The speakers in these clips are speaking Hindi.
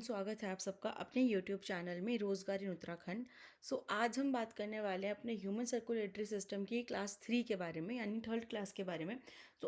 स्वागत है आप सबका अपने YouTube चैनल में रोज़गार इन उत्तराखंड। आज हम बात करने वाले हैं अपने ह्यूमन सर्कुलेटरी सिस्टम की क्लास 3 के बारे में, यानी थर्ड क्लास के बारे में।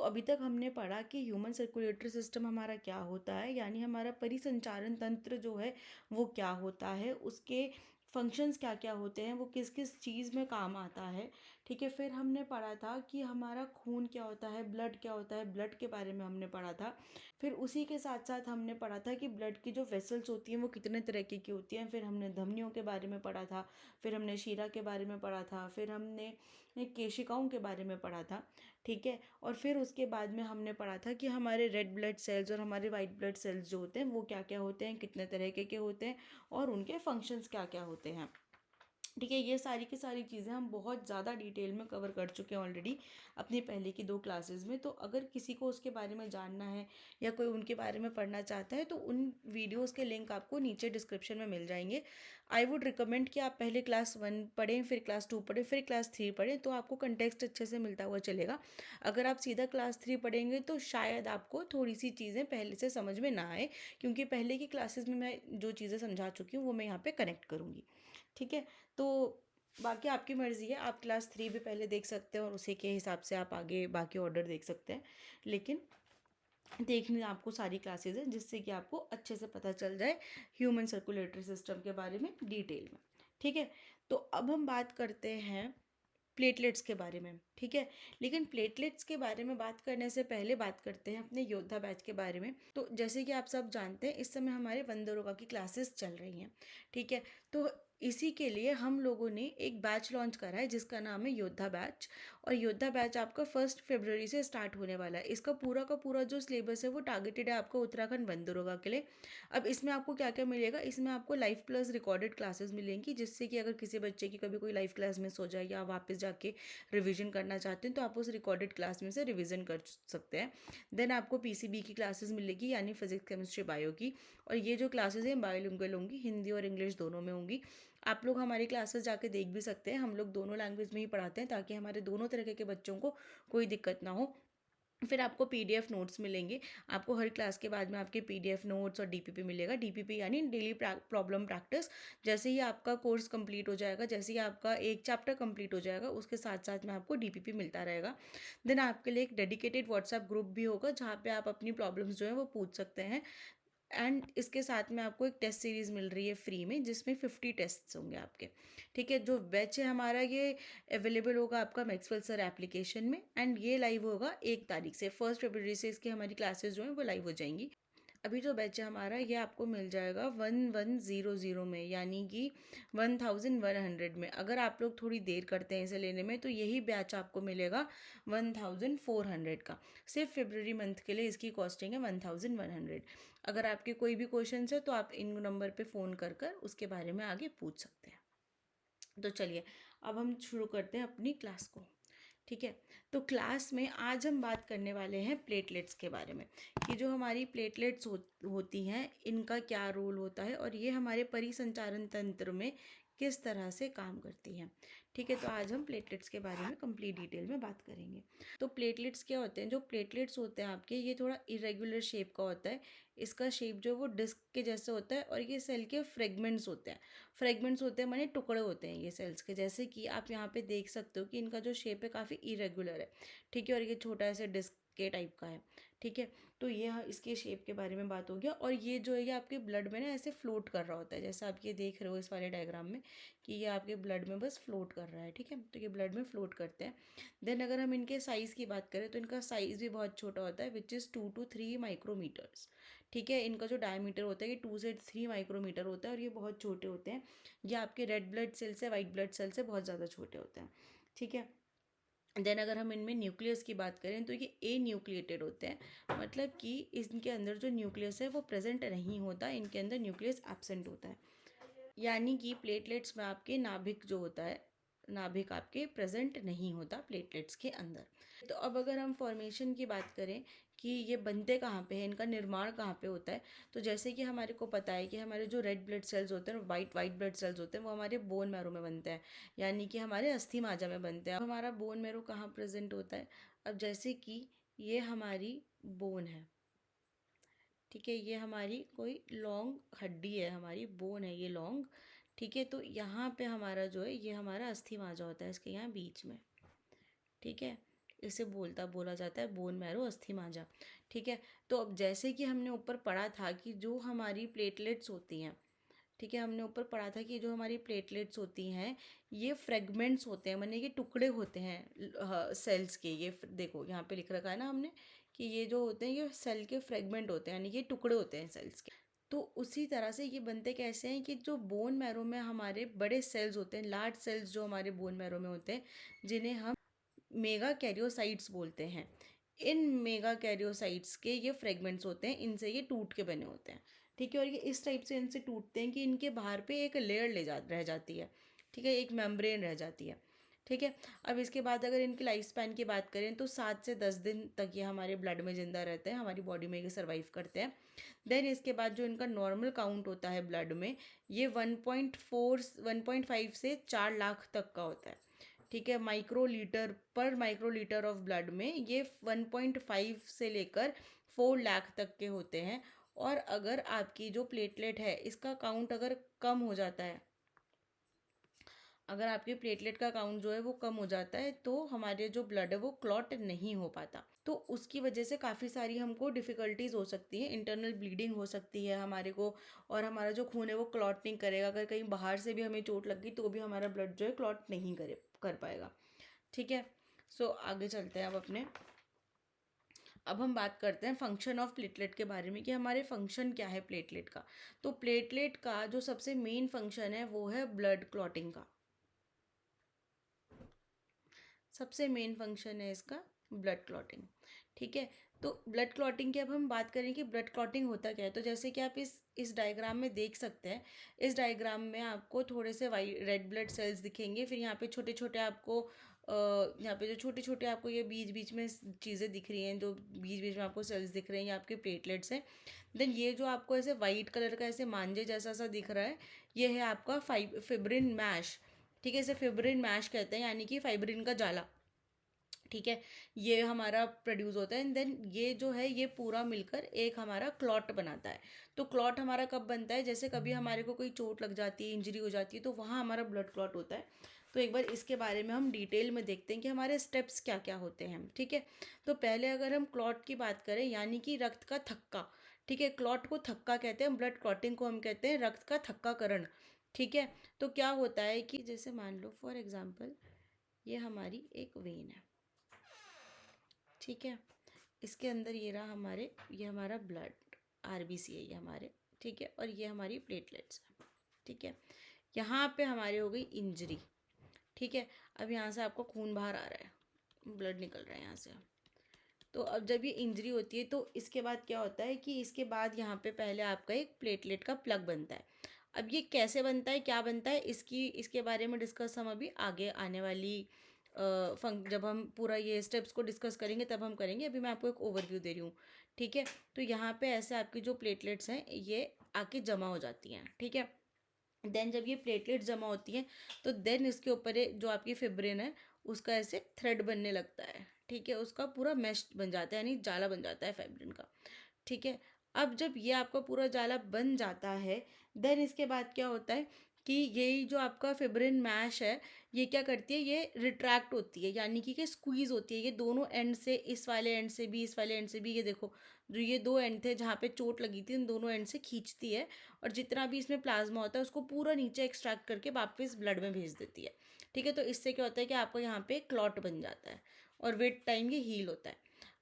अभी तक हमने पढ़ा कि ह्यूमन सर्कुलेटरी सिस्टम हमारा क्या होता है, यानी हमारा परिसंचारण तंत्र जो है वो क्या होता है, उसके फंक्शंस क्या क्या होते हैं, वो किस किस चीज़ में काम आता है। ठीक है, फिर हमने पढ़ा था कि हमारा खून क्या होता है, ब्लड क्या होता है, ब्लड के बारे में हमने पढ़ा था। फिर उसी के साथ साथ हमने पढ़ा था कि ब्लड की जो वेसल्स होती हैं वो कितने तरह की होती हैं। फिर हमने धमनियों के बारे में पढ़ा था, फिर हमने शिरा के बारे में पढ़ा था, फिर हमने केशिकाओं के बारे में पढ़ा था। ठीक है, और फिर उसके बाद में हमने पढ़ा था कि हमारे रेड ब्लड सेल्स और हमारे वाइट ब्लड सेल्स जो होते हैं वो क्या क्या होते हैं, कितने तरह के होते हैं और उनके फंक्शंस क्या क्या होते हैं। ठीक है, ये सारी की सारी चीज़ें हम बहुत ज़्यादा डिटेल में कवर कर चुके हैं ऑलरेडी अपनी पहले की 2 क्लासेस में। तो अगर किसी को उसके बारे में जानना है या कोई उनके बारे में पढ़ना चाहता है तो उन वीडियोस के लिंक आपको नीचे डिस्क्रिप्शन में मिल जाएंगे। आई वुड रिकमेंड कि आप पहले क्लास 1 पढ़ें, फिर क्लास 2 पढ़ें, फिर क्लास 3 पढ़ें, तो आपको कंटेक्स्ट अच्छे से मिलता हुआ चलेगा। अगर आप सीधा क्लास 3 पढ़ेंगे तो शायद आपको थोड़ी सी चीज़ें पहले से समझ में ना आए, क्योंकि पहले की क्लासेस में मैं जो चीज़ें समझा चुकी हूँ वो मैं यहाँ पे कनेक्ट करूँगी। ठीक है, तो बाकी आपकी मर्ज़ी है, आप क्लास 3 भी पहले देख सकते हैं और उसी के हिसाब से आप आगे बाकी ऑर्डर देख सकते हैं। लेकिन देखनी आपको सारी क्लासेस है जिससे कि आपको अच्छे से पता चल जाए ह्यूमन सर्कुलेटरी सिस्टम के बारे में डिटेल में। ठीक है, तो अब हम बात करते हैं प्लेटलेट्स के बारे में। ठीक है, लेकिन प्लेटलेट्स के बारे में बात करने से पहले बात करते हैं अपने योद्धा बैच के बारे में। तो जैसे कि आप सब जानते हैं इस समय हमारे वंदरोगा की क्लासेस चल रही हैं। ठीक है, तो इसी के लिए हम लोगों ने एक बैच लॉन्च करा है जिसका नाम है योद्धा बैच। और योद्धा बैच आपका 1 फरवरी से स्टार्ट होने वाला है। इसका पूरा का पूरा जो सिलेबस है वो टारगेटेड है आपका उत्तराखंड वंदरोगा के लिए। अब इसमें आपको क्या क्या मिलेगा, इसमें आपको लाइव प्लस रिकॉर्डेड क्लासेस मिलेंगी, जिससे कि अगर किसी बच्चे की कभी कोई लाइव क्लास मिस हो जाए या वापस जाके रिवीजन करना चाहते हैं तो आप उस रिकॉर्डेड क्लास में से रिवीजन कर सकते हैं। देन आपको पीसीबी की क्लासेस मिलेगी, यानी फिजिक्स केमिस्ट्री बायो की। और ये जो क्लासेस हैं बायोलिंगुअल होंगी, हिंदी और इंग्लिश दोनों में होंगी। आप लोग हमारी क्लासेस जाके देख भी सकते हैं, हम लोग दोनों लैंग्वेज में ही पढ़ाते हैं ताकि हमारे दोनों तरह के बच्चों को कोई दिक्कत ना हो। फिर आपको पीडीएफ नोट्स मिलेंगे, आपको हर क्लास के बाद में आपके पीडीएफ नोट्स और डीपीपी मिलेगा। डीपीपी यानी डेली प्रॉब्लम प्रैक्टिस। जैसे ही आपका कोर्स कंप्लीट हो जाएगा, जैसे ही आपका एक चैप्टर कंप्लीट हो जाएगा, उसके साथ साथ में आपको डीपीपी मिलता रहेगा। देन आपके लिए एक डेडिकेटेड व्हाट्सएप ग्रुप भी होगा जहाँ पे आप अपनी प्रॉब्लम्स जो है वो पूछ सकते हैं। एंड इसके साथ में आपको एक टेस्ट सीरीज़ मिल रही है फ्री में, जिसमें 50 टेस्ट्स होंगे आपके। ठीक है, जो बैच है हमारा ये अवेलेबल होगा आपका मैक्सवेल सर एप्लीकेशन में, एंड ये लाइव होगा 1 तारीख से। 1 फरवरी से इसकी हमारी क्लासेस जो हैं वो लाइव हो जाएंगी। अभी जो बैच है हमारा ये आपको मिल जाएगा 1100 में, यानी कि 1100 में। अगर आप लोग थोड़ी देर करते हैं इसे लेने में तो यही बैच आपको मिलेगा 1400 का। सिर्फ फरवरी मंथ के लिए इसकी कॉस्टिंग है 1100। अगर आपके कोई भी क्वेश्चन है तो आप इन नंबर पे फ़ोन कर कर उसके बारे में आगे पूछ सकते हैं। तो चलिए अब हम शुरू करते हैं अपनी क्लास को। ठीक है, तो क्लास में आज हम बात करने वाले हैं प्लेटलेट्स के बारे में, कि जो हमारी प्लेटलेट्स होती हैं इनका क्या रोल होता है और ये हमारे परिसंचारण तंत्र में किस तरह से काम करती हैं। ठीक है, तो आज हम प्लेटलेट्स के बारे में कंप्लीट डिटेल में बात करेंगे। तो प्लेटलेट्स क्या होते हैं, जो प्लेटलेट्स होते हैं आपके ये थोड़ा इरेगुलर शेप का होता है। इसका शेप जो वो डिस्क के जैसे होता है और ये सेल के फ्रेगमेंट्स होते हैं। फ्रेगमेंट्स होते हैं माने टुकड़े होते हैं ये सेल्स के, जैसे कि आप यहाँ पे देख सकते हो कि इनका जो शेप है काफ़ी इरेगुलर है। ठीक है, और ये छोटा सा डिस्क के टाइप का है। ठीक है, तो ये इसके शेप के बारे में बात हो गया। और ये जो है ये आपके ब्लड में ना ऐसे फ्लोट कर रहा होता है, जैसा आप ये देख रहे हो इस वाले डायग्राम में कि ये आपके ब्लड में बस फ्लोट कर रहा है। ठीक है, तो ये ब्लड में फ्लोट करते हैं। देन अगर हम इनके साइज़ की बात करें तो इनका साइज़ भी बहुत छोटा होता है, विच इज़ 2 to 3 माइक्रोमीटर्स। ठीक है, इनका जो डायमीटर होता है ये 2 से 3 माइक्रोमीटर होता है और ये बहुत छोटे होते हैं। ये आपके रेड ब्लड सेल से, वाइट ब्लड सेल से बहुत ज़्यादा छोटे होते हैं। ठीक है, देन अगर हम इनमें न्यूक्लियस की बात करें तो ये ए न्यूक्लिएटेड होते हैं, मतलब कि इनके अंदर जो न्यूक्लियस है वो प्रेजेंट नहीं होता, इनके अंदर न्यूक्लियस एब्सेंट होता है। यानी कि प्लेटलेट्स में आपके नाभिक जो होता है, नाभिक आपके प्रेजेंट नहीं होता प्लेटलेट्स के अंदर। तो अब अगर हम फॉर्मेशन की बात करें कि ये बनते कहाँ पे हैं, इनका निर्माण कहाँ पे होता है, तो जैसे कि हमारे को पता है कि हमारे जो रेड ब्लड सेल्स होते हैं और वाइट वाइट ब्लड सेल्स होते हैं वो हमारे बोन मैरो में बनते हैं, यानी कि हमारे अस्थि माजा में बनते हैं। अब हमारा बोन मैरो कहाँ प्रेजेंट होता है, अब जैसे कि ये हमारी बोन है। ठीक है, ये हमारी कोई लॉन्ग हड्डी है, हमारी बोन है ये लॉन्ग। ठीक है, तो यहाँ पे हमारा जो है ये हमारा अस्थि माजा होता है इसके यहाँ बीच में। ठीक है, इसे बोला जाता है बोन मैरो अस्थि माजा। ठीक है, तो अब जैसे कि हमने ऊपर पढ़ा था कि जो हमारी प्लेटलेट्स होती हैं, ठीक है, हमने ऊपर पढ़ा था कि जो हमारी प्लेटलेट्स होती हैं ये फ्रेगमेंट्स होते हैं, माने कि टुकड़े होते हैं सेल्स के। ये देखो यहाँ पे लिख रखा है ना हमने कि ये जो होते हैं ये सेल के फ्रेगमेंट होते हैं, यानी कि ये टुकड़े होते हैं सेल्स के। तो उसी तरह से ये बनते कैसे हैं कि जो बोन मैरो में हमारे बड़े सेल्स होते हैं, लार्ज सेल्स जो हमारे बोन मैरो में होते हैं, जिन्हें हम मेगा कैरियोसाइट्स बोलते हैं। इन मेगा कैरियोसाइट्स के ये फ्रेगमेंट्स होते हैं, इनसे ये टूट के बने होते हैं। ठीक है, और ये इस टाइप से इनसे टूटते हैं कि इनके बाहर पे एक लेयर रह जाती है। ठीक है, एक मेम्ब्रेन रह जाती है। ठीक है, अब इसके बाद अगर इनकी लाइफ स्पैन की बात करें तो 7 से 10 दिन तक ये हमारे ब्लड में ज़िंदा रहते हैं, हमारी बॉडी में ये सर्वाइव करते हैं। देन इसके बाद जो इनका नॉर्मल काउंट होता है ब्लड में, ये 1.5 से 4 लाख तक का होता है। ठीक है, माइक्रोलीटर ऑफ ब्लड में ये 1.5 से लेकर 4 लाख तक के होते हैं। और अगर आपकी जो प्लेटलेट है इसका काउंट अगर कम हो जाता है, अगर आपके प्लेटलेट का काउंट जो है वो कम हो जाता है तो हमारे जो ब्लड है वो क्लॉट नहीं हो पाता। तो उसकी वजह से काफ़ी सारी हमको डिफ़िकल्टीज हो सकती हैं, इंटरनल ब्लीडिंग हो सकती है हमारे को, और हमारा जो खून है वो क्लॉट नहीं करेगा। अगर कहीं बाहर से भी हमें चोट लगी तो भी हमारा ब्लड जो है क्लॉट नहीं कर पाएगा। ठीक है, सो आगे चलते हैं अब हम बात करते हैं फंक्शन ऑफ प्लेटलेट के बारे में कि हमारे फंक्शन क्या है प्लेटलेट का। तो प्लेटलेट का जो सबसे मेन फंक्शन है वो है ब्लड क्लॉटिंग का। सबसे मेन फंक्शन है इसका ब्लड क्लॉटिंग। ठीक है, तो ब्लड क्लॉटिंग की अब हम बात करें कि ब्लड क्लॉटिंग होता क्या है। तो जैसे कि आप इस डायग्राम में देख सकते हैं, इस डायग्राम में आपको थोड़े से वाइट रेड ब्लड सेल्स दिखेंगे, फिर यहाँ पे छोटे छोटे आपको यहाँ पे जो छोटे छोटे आपको ये बीच बीच में चीज़ें दिख रही हैं, जो बीच बीच में आपको सेल्स दिख रहे हैं, ये आपके प्लेटलेट्स हैं। देन ये जो आपको ऐसे वाइट कलर का ऐसे मांझे जैसा सा दिख रहा है, ये है आपका फिब्रिन मैश। ठीक है, इसे फिब्रिन मैश कहते हैं, यानी कि फाइब्रिन का जाला। ठीक है, ये हमारा प्रोड्यूस होता है, एंड देन ये जो है ये पूरा मिलकर एक हमारा क्लॉट बनाता है। तो क्लॉट हमारा कब बनता है, जैसे कभी हमारे को कोई चोट लग जाती है, इंजरी हो जाती है, तो वहाँ हमारा ब्लड क्लॉट होता है। तो एक बार इसके बारे में हम डिटेल में देखते हैं कि हमारे स्टेप्स क्या क्या होते हैं। ठीक है, तो पहले अगर हम क्लॉट की बात करें, यानी कि रक्त का थक्का। ठीक है, क्लॉट को थक्का कहते हैं, ब्लड क्लॉटिंग को हम कहते हैं रक्त का थक्काकरण। ठीक है, तो क्या होता है कि जैसे मान लो फॉर एग्जाम्पल ये हमारी एक वेन है। ठीक है, इसके अंदर ये हमारा ब्लड आरबीसी है ये हमारे। ठीक है, और ये हमारी प्लेटलेट्स है। ठीक है, यहाँ पे हमारे हो गई इंजरी। ठीक है, अब यहाँ से आपको खून बाहर आ रहा है, ब्लड निकल रहा है यहाँ से। तो अब जब ये इंजरी होती है तो इसके बाद क्या होता है कि इसके बाद यहाँ पे पहले आपका एक प्लेटलेट का प्लग बनता है। अब ये कैसे बनता है, क्या बनता है, इसके बारे में डिस्कस हम अभी आगे आने वाली जब हम पूरा ये स्टेप्स को डिस्कस करेंगे तब हम करेंगे। अभी मैं आपको एक ओवरव्यू दे रही हूँ। ठीक है, तो यहाँ पे ऐसे आपकी जो प्लेटलेट्स हैं ये आके जमा हो जाती हैं। ठीक है, देन जब ये प्लेटलेट्स जमा होती हैं तो देन इसके ऊपर जो आपकी फिब्रिन है उसका ऐसे थ्रेड बनने लगता है। ठीक है, उसका पूरा मैश बन जाता है, यानी जाला बन जाता है फाइब्रिन का। ठीक है, अब जब ये आपका पूरा जाला बन जाता है देन इसके बाद क्या होता है कि यही जो आपका फिब्रिन मैश है ये क्या करती है, ये रिट्रैक्ट होती है, यानी कि स्क्वीज़ होती है। ये दोनों एंड से, इस वाले एंड से भी, इस वाले एंड से भी, ये देखो जो ये दो एंड थे जहाँ पे चोट लगी थी उन दोनों एंड से खींचती है, और जितना भी इसमें प्लाज्मा होता है उसको पूरा नीचे एक्सट्रैक्ट करके वापस ब्लड में भेज देती है। ठीक है, तो इससे क्या होता है कि आपको यहाँ पे क्लॉट बन जाता है और विद टाइम ये हील होता है।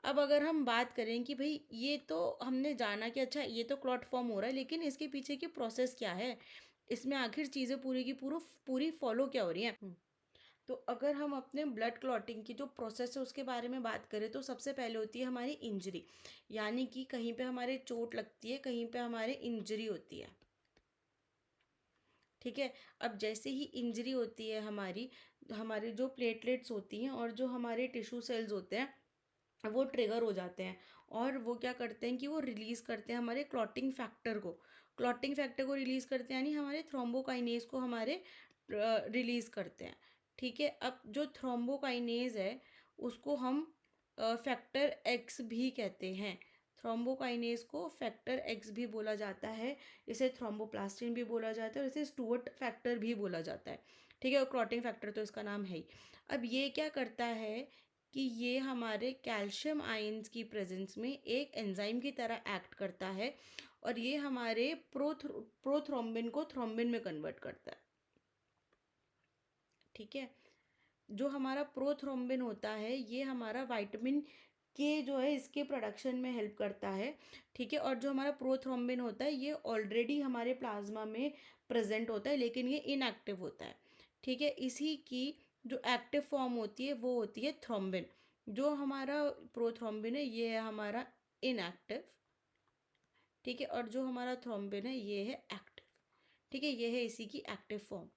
अब अगर हम बात करें कि भाई ये तो हमने जाना कि अच्छा ये तो क्लॉट फॉर्म हो रहा है, लेकिन इसके पीछे की प्रोसेस क्या है, इसमें आखिर चीज़ें पूरी की पूरी फॉलो क्या हो रही हैं। तो अगर हम अपने ब्लड क्लॉटिंग की जो प्रोसेस है उसके बारे में बात करें तो सबसे पहले होती है हमारी इंजरी, यानी कि कहीं पे हमारे चोट लगती है, कहीं पे हमारे इंजरी होती है। ठीक है, अब जैसे ही इंजरी होती है हमारी जो प्लेटलेट्स होती हैं और जो हमारे टिश्यू सेल्स होते हैं वो ट्रिगर हो जाते हैं, और वो क्या करते हैं कि वो रिलीज़ करते हैं हमारे क्लॉटिंग फैक्टर को रिलीज़ करते हैं, यानी हमारे थ्रोम्बोकाइनेज को हमारे रिलीज़ करते हैं। ठीक है, अब जो थ्रोम्बोकाइनेज है उसको हम फैक्टर एक्स भी कहते हैं। थ्रोम्बोकाइनेज को फैक्टर एक्स भी बोला जाता है, इसे थ्रोम्बोप्लास्टिन भी बोला जाता है, और इसे स्टुअर्ट फैक्टर भी बोला जाता है। ठीक है, और क्लॉटिंग फैक्टर तो इसका नाम है ही। अब ये क्या करता है कि ये हमारे कैल्शियम आयंस की प्रेजेंस में एक एंजाइम की तरह एक्ट करता है, और ये हमारे प्रोथ्रोम्बिन को थ्रोम्बिन में कन्वर्ट करता है। ठीक है, जो हमारा प्रोथ्रोम्बिन होता है ये हमारा विटामिन के जो है इसके प्रोडक्शन में हेल्प करता है। ठीक है, और जो हमारा प्रोथ्रोम्बिन होता है ये ऑलरेडी हमारे प्लाज्मा में प्रेजेंट होता है, लेकिन ये इनएक्टिव होता है। ठीक है, इसी की जो एक्टिव फॉर्म होती है वो होती है थ्रोम्बिन। जो हमारा प्रोथ्रोम्बिन है ये है हमारा इनएक्टिव। ठीक है, और जो हमारा थ्रोम्बिन है ये है एक्टिव। ठीक है, ये है इसी की एक्टिव फॉर्म।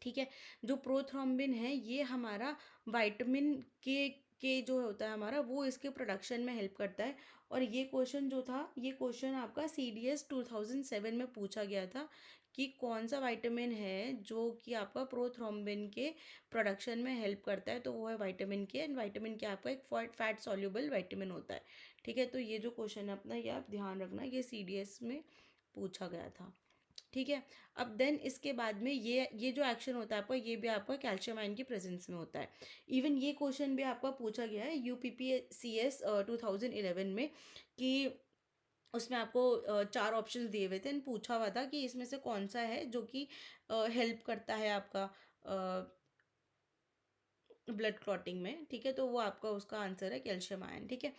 ठीक है, जो प्रोथ्रोम्बिन है ये हमारा विटामिन के जो होता है हमारा वो इसके प्रोडक्शन में हेल्प करता है। और ये क्वेश्चन जो था ये क्वेश्चन आपका CDS 2007 में पूछा गया था कि कौन सा विटामिन है जो कि आपका प्रोथ्रोम्बिन के प्रोडक्शन में हेल्प करता है, तो वो है विटामिन के। एंड विटामिन के आपका एक फैट सॉल्युबल विटामिन होता है। ठीक है, तो ये जो क्वेश्चन है अपना ये आप ध्यान रखना, ये CDS में पूछा गया था। ठीक है, अब देन इसके बाद में ये जो एक्शन होता है आपका ये भी आपका कैल्शियम आयन की प्रेजेंस में होता है। इवन ये क्वेश्चन भी आपका पूछा गया है UPPCS 2011 में, कि उसमें आपको चार ऑप्शंस दिए हुए थे एंड पूछा हुआ था कि इसमें से कौन सा है जो कि हेल्प करता है आपका ब्लड क्लॉटिंग में। ठीक है, तो वो आपका उसका आंसर है कैल्शियम आयन। ठीक है,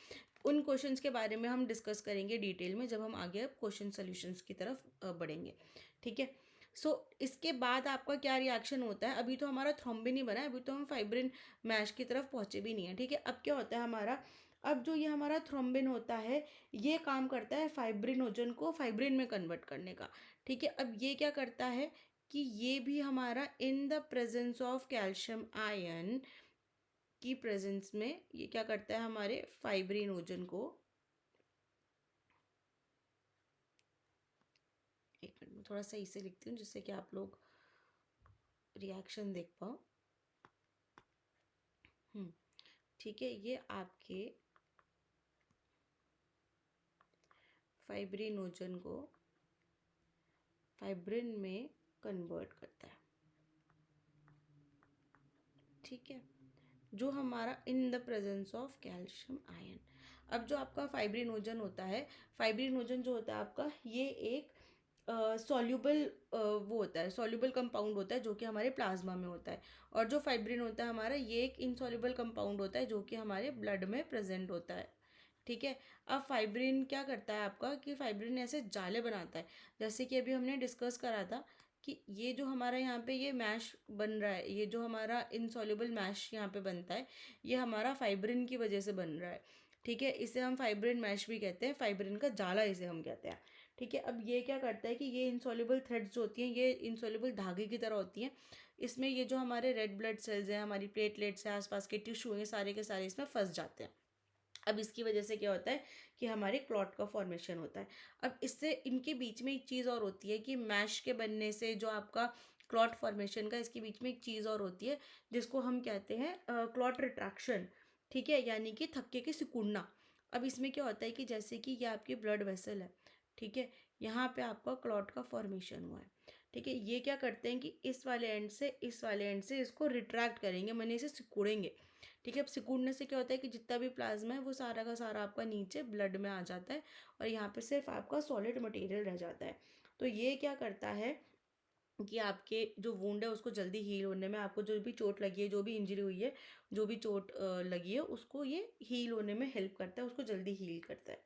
उन क्वेश्चंस के बारे में हम डिस्कस करेंगे डिटेल में जब हम आगे अब क्वेश्चन सॉल्यूशंस की तरफ बढ़ेंगे। ठीक है, सो इसके बाद आपका क्या रिएक्शन होता है, अभी तो हमारा थ्रोम्बिन ही बना है, अभी तो हम फाइब्रिन मैश की तरफ पहुंचे भी नहीं है। ठीक है, अब क्या होता है हमारा, अब जो ये हमारा थ्रोम्बिन होता है ये काम करता है फाइब्रिनोजन को फाइब्रिन में कन्वर्ट करने का। ठीक है, अब ये क्या करता है कि ये भी हमारा in the presence of calcium ion की प्रेजेंस में ये क्या करता है हमारे फाइब्रिनोजन को, एक मिनट में थोड़ा सा इसे लिखती हूँ जिससे कि आप लोग रिएक्शन देख पाओ। ठीक है, ये आपके फाइब्रिनोजन को फाइब्रिन में कन्वर्ट करता है। ठीक है, जो हमारा in the presence of calcium ion. अब जो आपका फाइब्रिनोजन होता है, फाइब्रिनोजन जो होता है आपका ये एक सॉल्यूबल वो होता है, सॉल्यूबल कंपाउंड होता है जो कि हमारे प्लाज्मा में होता है। और जो फाइब्रिन होता है हमारा ये एक इनसॉल्यूबल कंपाउंड होता है जो कि हमारे ब्लड में प्रेजेंट होता है। ठीक है, अब फाइब्रिन क्या करता है आपका कि फाइब्रिन ऐसे जाले बनाता है, जैसे कि अभी हमने डिस्कस करा था कि ये जो हमारा यहाँ पे ये मैश बन रहा है, ये जो हमारा इनसॉल्युबल मैश यहाँ पे बनता है ये हमारा फाइब्रिन की वजह से बन रहा है। ठीक है, इसे हम फाइब्रिन मैश भी कहते हैं, फाइब्रिन का जाला इसे हम कहते हैं। ठीक है, अब ये क्या करता है कि ये इनसॉल्युबल थ्रेड्स जो होती हैं ये इनसॉल्युबल धागे की तरह होती हैं। इसमें ये जो हमारे रेड ब्लड सेल्स हैं, हमारी प्लेटलेट्स हैं, आसपास के टिश्यू हैं, सारे के सारे इसमें फंस जाते हैं। अब इसकी वजह से क्या होता है कि हमारे क्लॉट का फॉर्मेशन होता है। अब इससे इनके बीच में एक चीज़ और होती है कि मैश के बनने से जो आपका क्लॉट फॉर्मेशन का इसके बीच में एक चीज़ और होती है जिसको हम कहते हैं क्लॉट रिट्रैक्शन। ठीक है, यानी कि थक्के के सिकुड़ना। अब इसमें क्या होता है कि जैसे कि ये आपकी ब्लड वेसल है। ठीक है, यहाँ पे आपका क्लॉट का फॉर्मेशन हुआ है। ठीक है, ये क्या करते हैं कि इस वाले एंड से इस वाले एंड से इसको रिट्रैक्ट करेंगे, मैंने इसे सिकुड़ेंगे। ठीक है, अब सिकुड़ने से क्या होता है कि जितना भी प्लाज्मा है वो सारा का सारा आपका नीचे ब्लड में आ जाता है और यहाँ पे सिर्फ आपका सॉलिड मटेरियल रह जाता है। तो ये क्या करता है कि आपके जो वुंड है उसको जल्दी हील होने में, आपको जो भी चोट लगी है, जो भी इंजरी हुई है, जो भी चोट लगी है उसको ये हील होने में हेल्प करता है, उसको जल्दी हील करता है।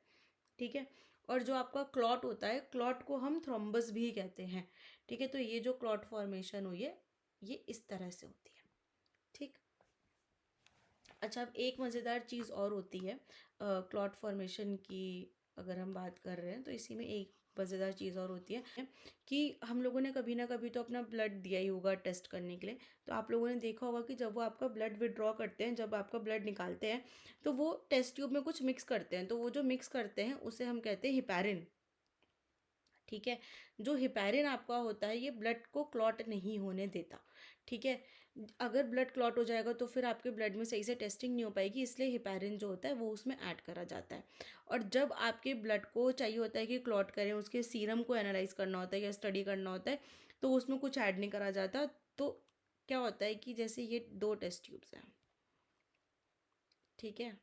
ठीक है, और जो आपका क्लॉट होता है, क्लॉट को हम थ्रोम्बस भी कहते हैं। ठीक है, तो ये जो क्लॉट फॉर्मेशन हुई है ये इस तरह से होती है। ठीक, अच्छा, अब एक मज़ेदार चीज़ और होती है क्लॉट फॉर्मेशन की, अगर हम बात कर रहे हैं तो इसी में एक मज़ेदार चीज़ और होती है कि हम लोगों ने कभी ना कभी तो अपना ब्लड दिया ही होगा टेस्ट करने के लिए। तो आप लोगों ने देखा होगा कि जब वो आपका ब्लड विड्रॉ करते हैं, जब आपका ब्लड निकालते हैं तो वो टेस्ट ट्यूब में कुछ मिक्स करते हैं, तो वो जो मिक्स करते हैं उसे हम कहते हैं हिपैरिन। ठीक है। जो हेपेरिन आपका होता है ये ब्लड को क्लॉट नहीं होने देता। ठीक है। अगर ब्लड क्लॉट हो जाएगा तो फिर आपके ब्लड में सही से टेस्टिंग नहीं हो पाएगी, इसलिए हेपेरिन जो होता है वो उसमें ऐड करा जाता है। और जब आपके ब्लड को चाहिए होता है कि क्लॉट करें, उसके सीरम को एनालाइज करना होता है या स्टडी करना होता है, तो उसमें कुछ ऐड नहीं करा जाता। तो क्या होता है कि जैसे ये 2 टेस्ट ट्यूब्स हैं, ठीक है,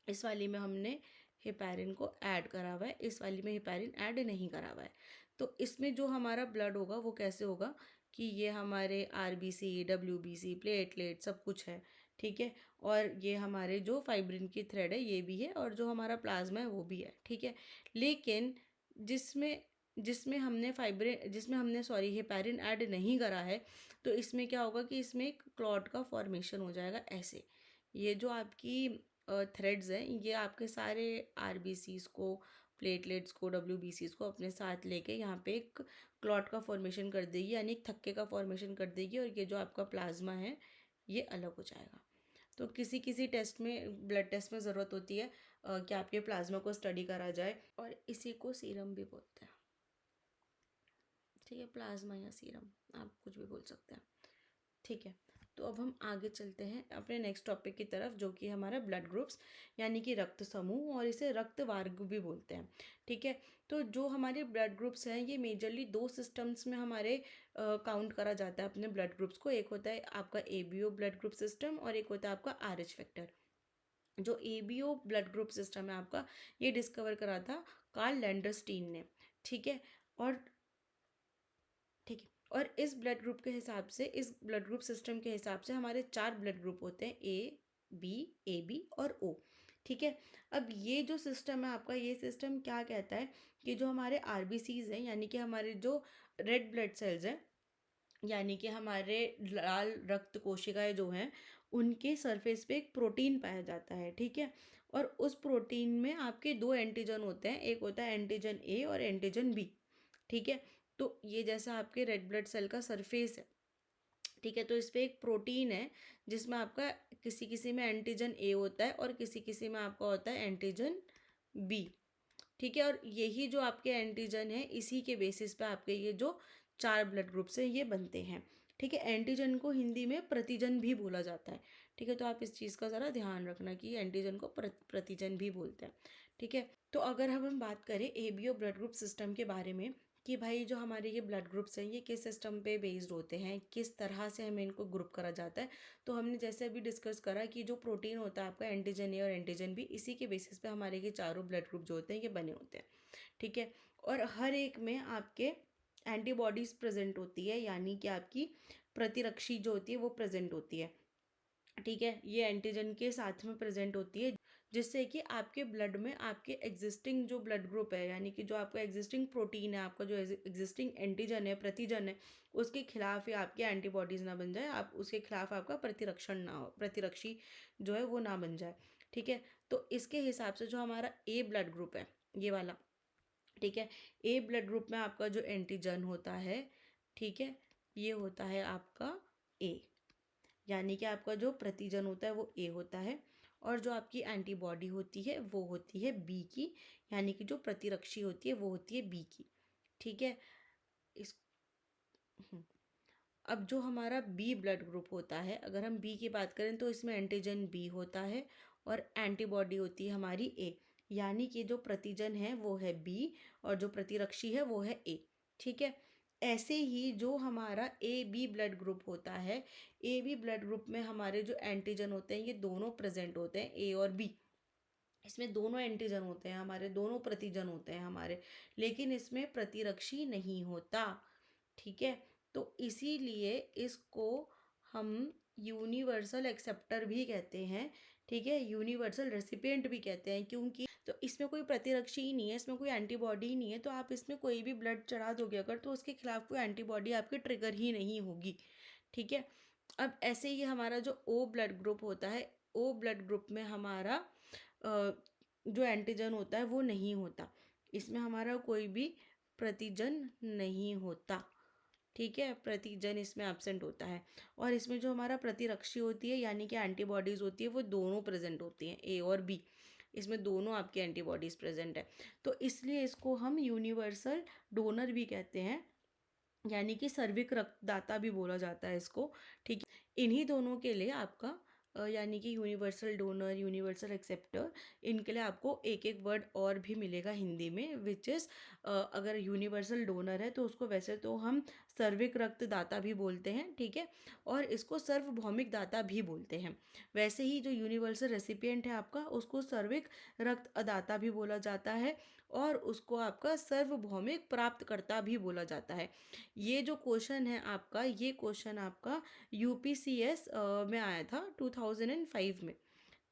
इस वाली में हमने हेपेरिन को ऐड करा हुआ है, इस वाली में हेपेरिन ऐड नहीं करा हुआ है। तो इसमें जो हमारा ब्लड होगा वो कैसे होगा कि ये हमारे आरबीसी, डब्ल्यूबीसी, प्लेटलेट सब कुछ है। ठीक है। और ये हमारे जो फाइब्रिन की थ्रेड है ये भी है, और जो हमारा प्लाज्मा है वो भी है। ठीक है। लेकिन जिसमें जिसमें हमने फाइब्रिन जिसमें हमने सॉरी हेपेरिन ऐड नहीं करा है, तो इसमें क्या होगा कि इसमें एक क्लॉट का फॉर्मेशन हो जाएगा ऐसे। ये जो आपकी थ्रेड्स हैं ये आपके सारे आरबीसीज को, प्लेटलेट्स को, डब्ल्यूबीसीज को अपने साथ लेके यहाँ पे एक क्लॉट का फॉर्मेशन कर देगी, यानी एक थक्के का फॉर्मेशन कर देगी, और ये जो आपका प्लाज्मा है ये अलग हो जाएगा। तो किसी किसी टेस्ट में, ब्लड टेस्ट में ज़रूरत होती है कि आपके प्लाज्मा को स्टडी करा जाए, और इसी को सीरम भी बोलते हैं। ठीक है, प्लाज्मा या सीरम आप कुछ भी बोल सकते हैं। ठीक है। तो अब हम आगे चलते हैं अपने नेक्स्ट टॉपिक की तरफ, जो कि हमारा ब्लड ग्रुप्स यानी कि रक्त समूह, और इसे रक्त वर्ग भी बोलते हैं। ठीक है। तो जो हमारे ब्लड ग्रुप्स हैं ये मेजरली 2 सिस्टम्स में हमारे काउंट करा जाता है अपने ब्लड ग्रुप्स को। एक होता है आपका एबीओ ब्लड ग्रुप सिस्टम, और एक होता है आपका आरएच फैक्टर। जो एबीओ ब्लड ग्रुप सिस्टम है आपका, ये डिस्कवर करा था कार्ल लैंडरस्टीन ने। ठीक है। और ठीक है। और इस ब्लड ग्रुप सिस्टम के हिसाब से हमारे 4 ब्लड ग्रुप होते हैं, ए बी और ओ। ठीक है। अब ये जो सिस्टम है आपका, ये सिस्टम क्या कहता है कि जो हमारे आरबीसीज हैं, यानी कि हमारे जो रेड ब्लड सेल्स हैं, यानी कि हमारे लाल रक्त कोशिकाएं जो हैं, उनके सरफेस पे एक प्रोटीन पाया जाता है। ठीक है। और उस प्रोटीन में आपके 2 एंटीजन होते हैं, एक होता है एंटीजन ए और एंटीजन बी। ठीक है। तो ये जैसा आपके रेड ब्लड सेल का सरफेस है, ठीक है, तो इस पे एक प्रोटीन है जिसमें आपका किसी किसी में एंटीजन ए होता है और किसी किसी में आपका होता है एंटीजन बी। ठीक है। और यही जो आपके एंटीजन है, इसी के बेसिस पे आपके ये जो 4 ब्लड ग्रुप्स हैं ये बनते हैं। ठीक है। एंटीजन को हिंदी में प्रतिजन भी बोला जाता है। ठीक है। तो आप इस चीज़ का ज़रा ध्यान रखना कि एंटीजन को प्रतिजन भी बोलते हैं। ठीक है। तो अगर हम बात करें एबीओ ब्लड ग्रुप सिस्टम के बारे में, कि भाई जो हमारे ये ब्लड ग्रुप्स हैं ये किस सिस्टम पे बेस्ड होते हैं, किस तरह से हमें इनको ग्रुप करा जाता है, तो हमने जैसे अभी डिस्कस करा कि जो प्रोटीन होता है आपका एंटीजन ए और एंटीजन बी, इसी के बेसिस पे हमारे ये चारों ब्लड ग्रुप जो होते हैं ये बने होते हैं। ठीक है। और हर एक में आपके एंटीबॉडीज़ प्रेजेंट होती है, यानी कि आपकी प्रतिरक्षी जो होती है वो प्रेजेंट होती है। ठीक है। ये एंटीजन के साथ में प्रेजेंट होती है, जिससे कि आपके ब्लड में आपके एग्जिस्टिंग जो ब्लड ग्रुप है, यानी कि जो आपका एग्जिस्टिंग प्रोटीन है, आपका जो एग्जिस्टिंग एंटीजन है, प्रतिजन है, उसके खिलाफ ही आपकी एंटीबॉडीज़ ना बन जाए, आप उसके खिलाफ आपका प्रतिरक्षण ना हो, प्रतिरक्षी जो है वो ना बन जाए। ठीक है। तो इसके हिसाब से जो हमारा ए ब्लड ग्रुप है, ये वाला, ठीक है, ए ब्लड ग्रुप में आपका जो एंटीजन होता है, ठीक है, ये होता है आपका ए, यानी कि आपका जो प्रतिजन होता है वो ए होता है, और जो आपकी एंटीबॉडी होती है वो होती है बी की, यानी कि जो प्रतिरक्षी होती है वो होती है बी की। ठीक है। इस हम्म। अब जो हमारा बी ब्लड ग्रुप होता है, अगर हम बी की बात करें तो इसमें एंटीजन बी होता है और एंटीबॉडी होती है हमारी ए, यानी कि जो प्रतिजन है वो है बी और जो प्रतिरक्षी है वो है ए। ठीक है। ऐसे ही जो हमारा ए बी ब्लड ग्रुप होता है, ए बी ब्लड ग्रुप में हमारे जो एंटीजन होते हैं ये दोनों प्रेजेंट होते हैं, ए और बी। इसमें दोनों एंटीजन होते हैं हमारे, दोनों प्रतिजन होते हैं हमारे, लेकिन इसमें प्रतिरक्षी नहीं होता। ठीक है। तो इसीलिए इसको हम यूनिवर्सल एक्सेप्टर भी कहते हैं। ठीक है। यूनिवर्सल रेसिपिएंट भी कहते हैं, क्योंकि तो इसमें कोई प्रतिरक्षी ही नहीं है, इसमें कोई एंटीबॉडी ही नहीं है, तो आप इसमें कोई भी ब्लड चढ़ा दोगे अगर, तो उसके खिलाफ कोई एंटीबॉडी आपके ट्रिगर ही नहीं होगी। ठीक है। अब ऐसे ही हमारा जो ओ ब्लड ग्रुप होता है, ओ ब्लड ग्रुप में हमारा जो एंटीजन होता है वो नहीं होता, इसमें हमारा कोई भी प्रतिजन नहीं होता। ठीक है। प्रतिजन इसमें एब्सेंट होता है, और इसमें जो हमारा प्रतिरक्षी होती है यानी कि एंटीबॉडीज़ होती है वो दोनों प्रेजेंट होती हैं, ए और बी। इसमें दोनों आपकी एंटीबॉडीज़ प्रेजेंट है। तो इसलिए इसको हम यूनिवर्सल डोनर भी कहते हैं, यानी कि सर्विक रक्तदाता भी बोला जाता है इसको। ठीक है, इन्हीं दोनों के लिए आपका यानी कि यूनिवर्सल डोनर, यूनिवर्सल एक्सेप्टर, इनके लिए आपको एक एक वर्ड और भी मिलेगा हिंदी में, विच इज़ अगर यूनिवर्सल डोनर है तो उसको वैसे तो हम सर्विक रक्तदाता भी बोलते हैं, ठीक है, और इसको सर्वभौमिक दाता भी बोलते हैं। वैसे ही जो यूनिवर्सल रेसिपिएंट है आपका, उसको सर्विक रक्त अदाता भी बोला जाता है, और उसको आपका सर्वभौमिक प्राप्तकर्ता भी बोला जाता है। ये जो क्वेश्चन है आपका, ये क्वेश्चन आपका यूपीसीएस में आया था 2005 में,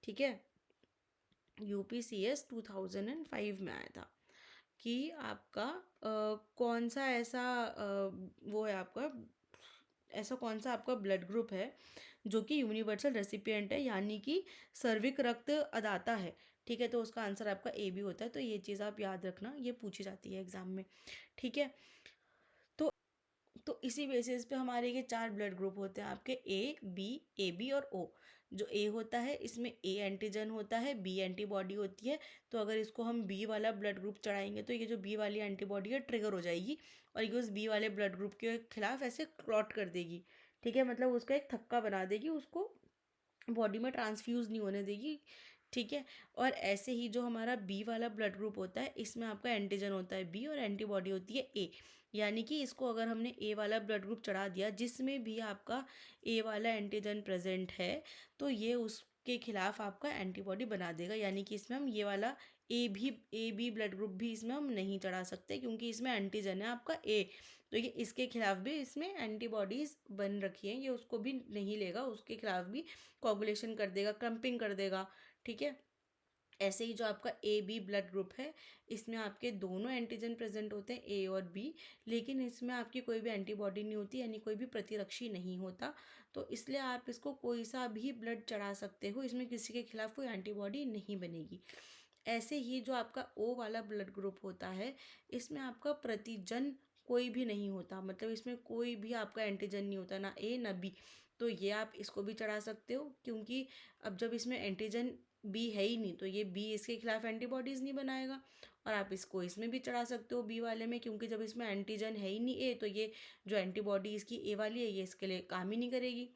ठीक है, यूपीसीएस 2005 में आया था कि आपका कौन सा ऐसा वो है आपका, ऐसा कौन सा आपका ब्लड ग्रुप है जो कि यूनिवर्सल रेसिपिएंट है, यानी कि सर्विक रक्त अदाता है। ठीक है, तो उसका आंसर आपका ए बी होता है। तो ये चीज़ आप याद रखना, ये पूछी जाती है एग्जाम में, ठीक है। तो इसी बेसिस पे हमारे ये चार ब्लड ग्रुप होते हैं आपके, ए बी और ओ। जो ए होता है इसमें ए एंटीजन होता है, बी एंटीबॉडी होती है। तो अगर इसको हम बी वाला ब्लड ग्रुप चढ़ाएंगे तो ये जो बी वाली एंटीबॉडी है ट्रिगर हो जाएगी, और ये उस बी वाले ब्लड ग्रुप के खिलाफ ऐसे क्लॉट कर देगी, ठीक है, मतलब उसका एक थक्का बना देगी, उसको बॉडी में ट्रांसफ्यूज़ नहीं होने देगी, ठीक है। और ऐसे ही जो हमारा बी वाला ब्लड ग्रुप होता है, इसमें आपका एंटीजन होता है बी और एंटीबॉडी होती है ए। यानी कि इसको अगर हमने ए वाला ब्लड ग्रुप चढ़ा दिया जिसमें भी आपका ए वाला एंटीजन प्रेजेंट है, तो ये उसके खिलाफ आपका एंटीबॉडी बना देगा। यानी कि इसमें हम ये वाला ए बी ब्लड ग्रुप भी इसमें हम नहीं चढ़ा सकते, क्योंकि इसमें एंटीजन है आपका ए। तो ये इसके खिलाफ भी इसमें एंटीबॉडीज़ बन रखी हैं, ये उसको भी नहीं लेगा, उसके खिलाफ भी कोगुलेशन कर देगा, क्रम्पिंग कर देगा, ठीक है। ऐसे ही जो आपका ए बी ब्लड ग्रुप है, इसमें आपके दोनों एंटीजन प्रेजेंट होते हैं, ए और बी, लेकिन इसमें आपकी कोई भी एंटीबॉडी नहीं होती, यानी कोई भी प्रतिरक्षी नहीं होता। तो इसलिए आप इसको कोई सा भी ब्लड चढ़ा सकते हो, इसमें किसी के खिलाफ कोई एंटीबॉडी नहीं बनेगी। ऐसे ही जो आपका ओ वाला ब्लड ग्रुप होता है, इसमें आपका प्रतिजन कोई भी नहीं होता, मतलब इसमें कोई भी आपका एंटीजन नहीं होता, ना ए ना बी। तो ये आप इसको भी चढ़ा सकते हो, क्योंकि अब जब इसमें एंटीजन बी है ही नहीं, तो ये बी इसके खिलाफ एंटीबॉडीज़ नहीं बनाएगा। और आप इसको इसमें भी चढ़ा सकते हो बी वाले में, क्योंकि जब इसमें एंटीजन है ही नहीं ए, तो ये जो एंटीबॉडी इसकी ए वाली है, ये इसके लिए काम ही नहीं करेगी।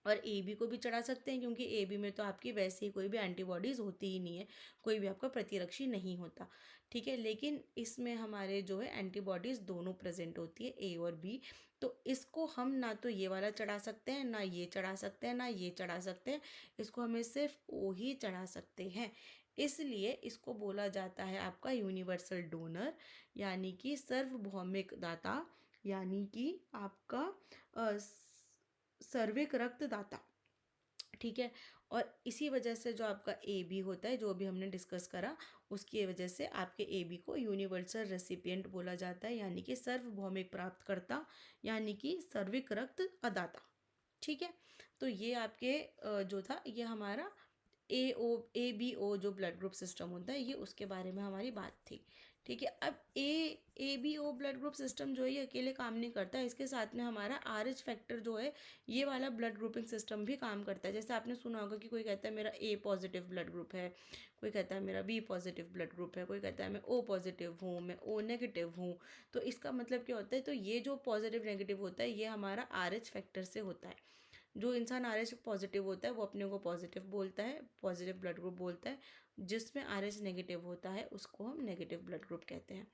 और ए बी को भी चढ़ा सकते हैं, क्योंकि ए बी में तो आपकी वैसे ही कोई भी एंटीबॉडीज़ होती ही नहीं है, कोई भी आपका प्रतिरक्षी नहीं होता, ठीक है। लेकिन इसमें हमारे जो है एंटीबॉडीज़ दोनों प्रेजेंट होती है, ए और बी। तो इसको हम ना तो ये वाला चढ़ा सकते हैं, ना ये चढ़ा सकते हैं, ना ये चढ़ा सकते हैं, इसको हमें सिर्फ ओ ही चढ़ा सकते हैं। इसलिए इसको बोला जाता है आपका यूनिवर्सल डोनर, यानी कि सर्वभौमिक दाता, यानी कि आपका सर्विक रक्तदाता, ठीक है। और इसी वजह से जो आपका ए बी होता है, जो अभी हमने डिस्कस करा, उसकी वजह से आपके ए बी को यूनिवर्सल रेसिपिएंट बोला जाता है, यानी कि सर्वभौमिक प्राप्तकर्ता, यानी कि सर्विक रक्त अदाता, ठीक है। तो ये आपके जो था ये हमारा ए बी ओ जो ब्लड ग्रुप सिस्टम होता है, ये उसके बारे में हमारी बात थी, ठीक है। अब A B O blood group system जो है ये अकेले काम नहीं करता, इसके साथ में हमारा आर एच फैक्टर जो है, ये वाला ब्लड ग्रुपिंग सिस्टम भी काम करता है। जैसे आपने सुना होगा कि कोई कहता है मेरा ए पॉजिटिव ब्लड ग्रुप है, कोई कहता है मेरा बी पॉजिटिव ब्लड ग्रुप है, कोई कहता है मैं ओ पॉजिटिव हूँ, मैं ओ नेगेटिव हूँ। तो इसका मतलब क्या होता है, तो ये जो पॉजिटिव नेगेटिव होता है, ये हमारा आर एच फैक्टर से होता है। जो इंसान आर एच पॉजिटिव होता है वो अपने को पॉजिटिव बोलता है, पॉजिटिव ब्लड ग्रुप बोलता है। जिसमें आर एच नेगेटिव होता है उसको हम नेगेटिव ब्लड ग्रुप कहते हैं,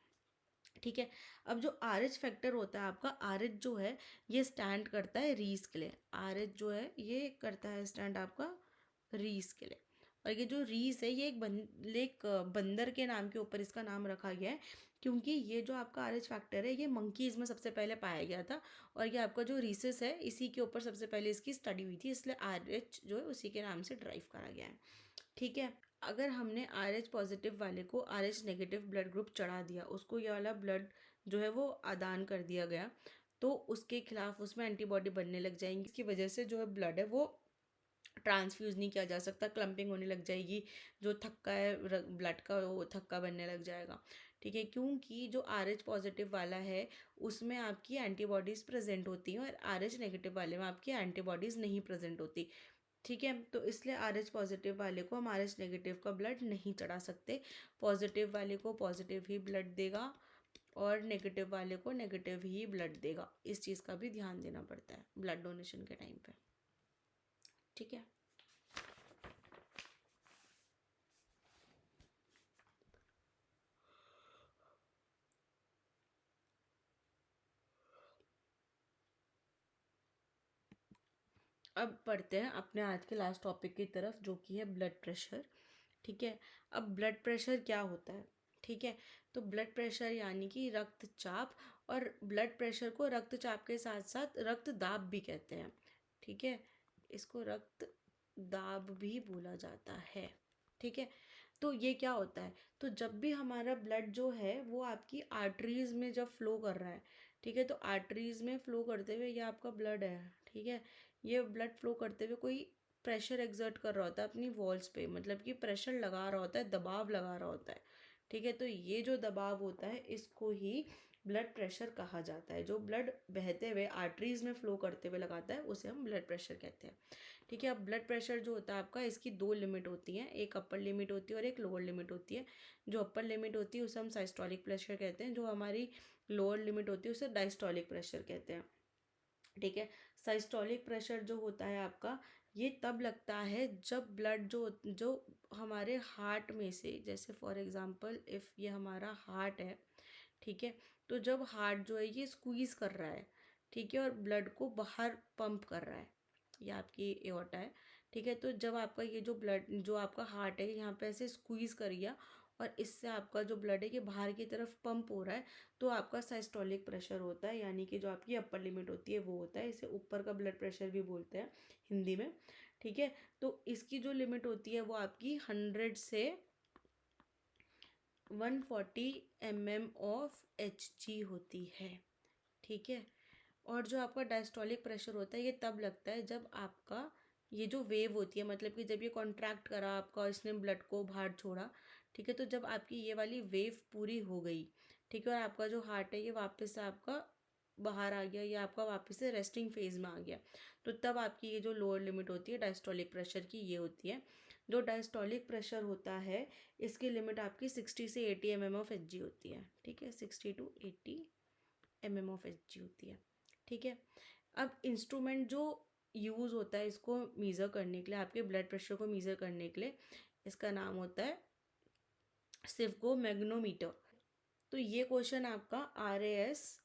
ठीक है। अब जो आर एच फैक्टर होता है आपका, आर एच जो है ये स्टैंड करता है रीस के लिए, आर एच जो है ये करता है स्टैंड आपका रीस के लिए। और ये जो रीस है, ये एक बंदर के नाम के ऊपर इसका नाम रखा गया है, क्योंकि ये जो आपका आर एच फैक्टर है ये मंकीज़ में सबसे पहले पाया गया था, और ये आपका जो रीसेस है इसी के ऊपर सबसे पहले इसकी स्टडी हुई थी, इसलिए आर एच जो है उसी के नाम से ड्राइव करा गया है, ठीक है। अगर हमने आर एच पॉजिटिव वाले को R H negative blood group चढ़ा दिया, उसको ये वाला ब्लड जो है वो आदान कर दिया गया, तो उसके खिलाफ उसमें एंटीबॉडी बनने लग जाएंगी। इसकी वजह से जो है ब्लड है वो ट्रांसफ्यूज़ नहीं किया जा सकता, क्लम्पिंग होने लग जाएगी, जो थक्का है ब्लड का वो थक्का बनने लग जाएगा, ठीक है। क्योंकि जो आर एच पॉजिटिव वाला है उसमें आपकी एंटीबॉडीज़ प्रेजेंट होती हैं, और आर एच नेगेटिव वाले में आपकी एंटीबॉडीज़ नहीं प्रेजेंट होती। ठीक है, तो इसलिए RH पॉजिटिव वाले को हम RH नेगेटिव का ब्लड नहीं चढ़ा सकते। पॉजिटिव वाले को पॉजिटिव ही ब्लड देगा और नेगेटिव वाले को नेगेटिव ही ब्लड देगा। इस चीज़ का भी ध्यान देना पड़ता है ब्लड डोनेशन के टाइम पे। ठीक है। अब पढ़ते हैं अपने आज के लास्ट टॉपिक की तरफ, जो कि है ब्लड प्रेशर। ठीक है। अब ब्लड प्रेशर क्या होता है? ठीक है, तो ब्लड प्रेशर यानी कि रक्तचाप, और ब्लड प्रेशर को रक्तचाप के साथ साथ रक्त दाब भी कहते हैं। ठीक है, इसको रक्त दाब भी बोला जाता है। ठीक है, तो ये क्या होता है? तो जब भी हमारा ब्लड जो है वो आपकी आर्टरीज में जब फ्लो कर रहा है, ठीक है, तो आर्टरीज में फ्लो करते हुए ये आपका ब्लड है, ठीक है, ये ब्लड फ्लो करते हुए कोई प्रेशर एक्सर्ट कर रहा होता है अपनी वॉल्स पे, मतलब कि प्रेशर लगा रहा होता है, दबाव लगा रहा होता है। ठीक है, तो ये जो दबाव होता है इसको ही ब्लड प्रेशर कहा जाता है। जो ब्लड बहते हुए आर्टरीज में फ्लो करते हुए लगाता है उसे हम ब्लड प्रेशर कहते हैं। ठीक है, अब ब्लड प्रेशर जो होता है आपका, इसकी दो लिमिट होती हैं, एक अपर लिमिट होती है और एक लोअर लिमिट होती है। जो अपर लिमिट होती है उसे हम साइस्टोलिक प्रेशर कहते हैं, जो हमारी लोअर लिमिट होती है उसे डायस्टोलिक प्रेशर कहते हैं। ठीक है, साइस्टोलिक प्रेशर जो होता है आपका, ये तब लगता है जब ब्लड जो हमारे हार्ट में से, जैसे फॉर एग्जांपल इफ़ ये हमारा हार्ट है, ठीक है, तो जब हार्ट जो है ये स्क्वीज़ कर रहा है, ठीक है, और ब्लड को बाहर पंप कर रहा है, ये आपकी एओर्टा है। ठीक है, तो जब आपका ये जो ब्लड जो आपका हार्ट है यहाँ पे ऐसे स्क्वीज़ कर गया और इससे आपका जो ब्लड है ये बाहर की तरफ पंप हो रहा है, तो आपका साइस्टोलिक प्रेशर होता है, यानी कि जो आपकी अपर लिमिट होती है वो होता है। इसे ऊपर का ब्लड प्रेशर भी बोलते हैं हिंदी में। ठीक है, तो इसकी जो लिमिट होती है वो आपकी 100 से 140 mmHg होती है। ठीक है, और जो आपका डायस्टोलिक प्रेशर होता है ये तब लगता है जब आपका ये जो वेव होती है, मतलब कि जब ये कॉन्ट्रैक्ट करा आपका, इसने ब्लड को बाहर छोड़ा, ठीक है, तो जब आपकी ये वाली वेव पूरी हो गई, ठीक है, और आपका जो हार्ट है ये वापस से आपका बाहर आ गया, या आपका वापस से रेस्टिंग फेज में आ गया, तो तब आपकी ये जो लोअर लिमिट होती है डायस्टोलिक प्रेशर की, ये होती है। जो डायस्टोलिक प्रेशर होता है इसकी लिमिट आपकी 60 से 80 mmHg होती है। ठीक है, 60 to 80 mmHg होती है। ठीक है, अब इंस्ट्रूमेंट जो यूज़ होता है इसको मीज़र करने के लिए, आपके ब्लड प्रेशर को मीज़र करने के लिए, इसका नाम होता है सिवको मैग्नोमीटर। तो ये क्वेश्चन आपका RAS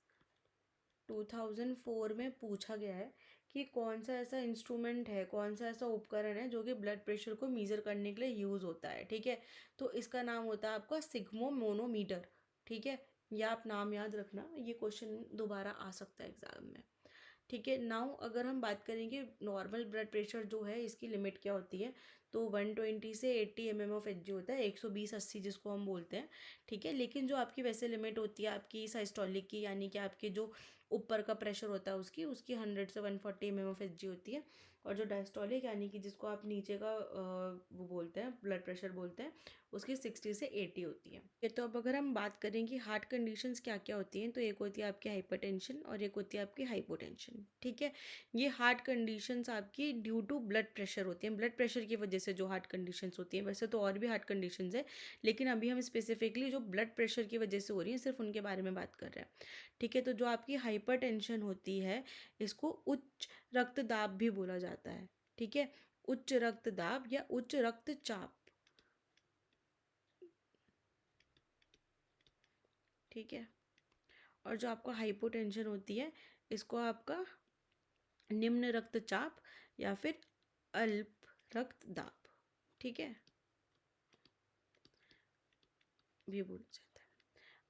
2004 में पूछा गया है कि कौन सा ऐसा इंस्ट्रूमेंट है, कौन सा ऐसा उपकरण है जो कि ब्लड प्रेशर को मीज़र करने के लिए यूज़ होता है। ठीक है, तो इसका नाम होता है आपका सिग्मो मोनोमीटर। ठीक है, या आप नाम याद रखना, ये क्वेश्चन दोबारा आ सकता है एग्जाम में। ठीक है, नाउ अगर हम बात करेंगे नॉर्मल ब्लड प्रेशर जो है इसकी लिमिट क्या होती है, तो 120 से 80 mmHg होता है, 120-80 जिसको हम बोलते हैं। ठीक है, लेकिन जो आपकी वैसे लिमिट होती है आपकी साइस्टोलिक की, यानी कि आपके जो ऊपर का प्रेशर होता है उसकी उसकी 100 से 140 mmHg होती है। और जो डायस्टोलिक यानी कि जिसको आप नीचे का वो बोलते हैं, ब्लड प्रेशर बोलते हैं, उसकी 60 से 80 होती है। ये तो अब अगर हम बात करें कि हार्ट कंडीशंस क्या क्या होती हैं, तो एक होती है आपकी हाइपरटेंशन और एक होती है आपकी हाइपोटेंशन। ठीक है, ये हार्ट कंडीशंस आपकी ड्यू टू ब्लड प्रेशर होती हैं, ब्लड प्रेशर की वजह से जो हार्ट कंडीशंस होती हैं। वैसे तो और भी हार्ट कंडीशंस है, लेकिन अभी हम स्पेसिफिकली जो ब्लड प्रेशर की वजह से हो रही हैं सिर्फ उनके बारे में बात कर रहे हैं। ठीक है, तो जो आपकी हाइपरटेंशन होती है इसको उच्च रक्तदाब भी बोला जाता है। ठीक है, उच्च रक्तदाब या उच्च रक्तचाप। ठीक है, और जो आपका हाइपोटेंशन होती है इसको आपका निम्न रक्तचाप या फिर अल्प रक्तदाब, ठीक है, भी बोला जाता है।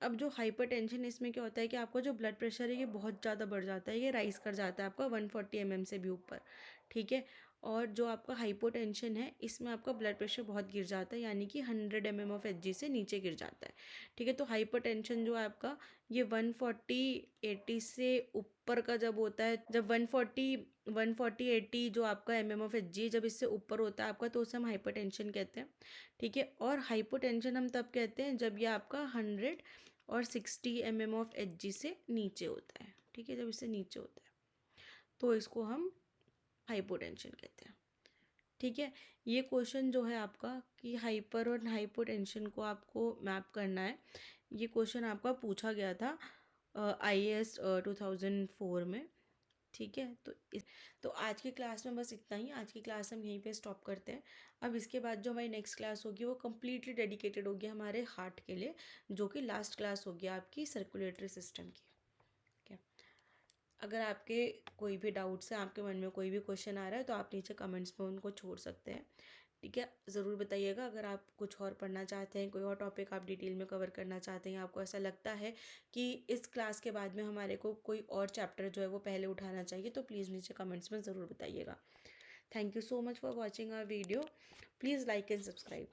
अब जो हाइपरटेंशन, इसमें क्या होता है कि आपका जो ब्लड प्रेशर है ये बहुत ज़्यादा बढ़ जाता है, ये राइज कर जाता है आपका 140 mm से भी ऊपर। ठीक है, और जो आपका हाइपोटेंशन है इसमें आपका ब्लड प्रेशर बहुत गिर जाता है, यानी कि 100 mmHg से नीचे गिर जाता है। ठीक है, तो हाइपरटेंशन जो है आपका ये 140-80 से ऊपर का जब होता है, जब 140-80 जो आपका mmHg जब इससे ऊपर होता है आपका, तो उसे हम हाइपरटेंशन कहते हैं। ठीक है, और हाइपोटेंशन हम तब कहते हैं जब ये आपका 100 और 60 mmHg से नीचे होता है। ठीक है, जब इससे नीचे होता है तो इसको हम हाइपोटेंशन कहते हैं। ठीक है। ये क्वेश्चन जो है आपका कि हाइपर और हाइपोटेंशन को आपको मैप करना है, ये क्वेश्चन आपका पूछा गया था IAS 2004 में। ठीक है। तो आज की क्लास में बस इतना ही। आज की क्लास हम यहीं पे स्टॉप करते हैं। अब इसके बाद जो हमारी नेक्स्ट क्लास होगी वो कम्प्लीटली डेडिकेटेड होगी हमारे हार्ट के लिए, जो कि लास्ट क्लास होगी आपकी सर्कुलेटरी सिस्टम की। ठीक है। अगर आपके कोई भी डाउट्स हैं, आपके मन में कोई भी क्वेश्चन आ रहा है, तो आप नीचे कमेंट्स में उनको छोड़ सकते हैं। ठीक है। ज़रूर बताइएगा अगर आप कुछ और पढ़ना चाहते हैं, कोई और टॉपिक आप डिटेल में कवर करना चाहते हैं, आपको ऐसा लगता है कि इस क्लास के बाद में हमारे को कोई और चैप्टर जो है वो पहले उठाना चाहिए, तो प्लीज़ नीचे कमेंट्स में ज़रूर बताइएगा। Thank you so much for watching our video. Please like and subscribe.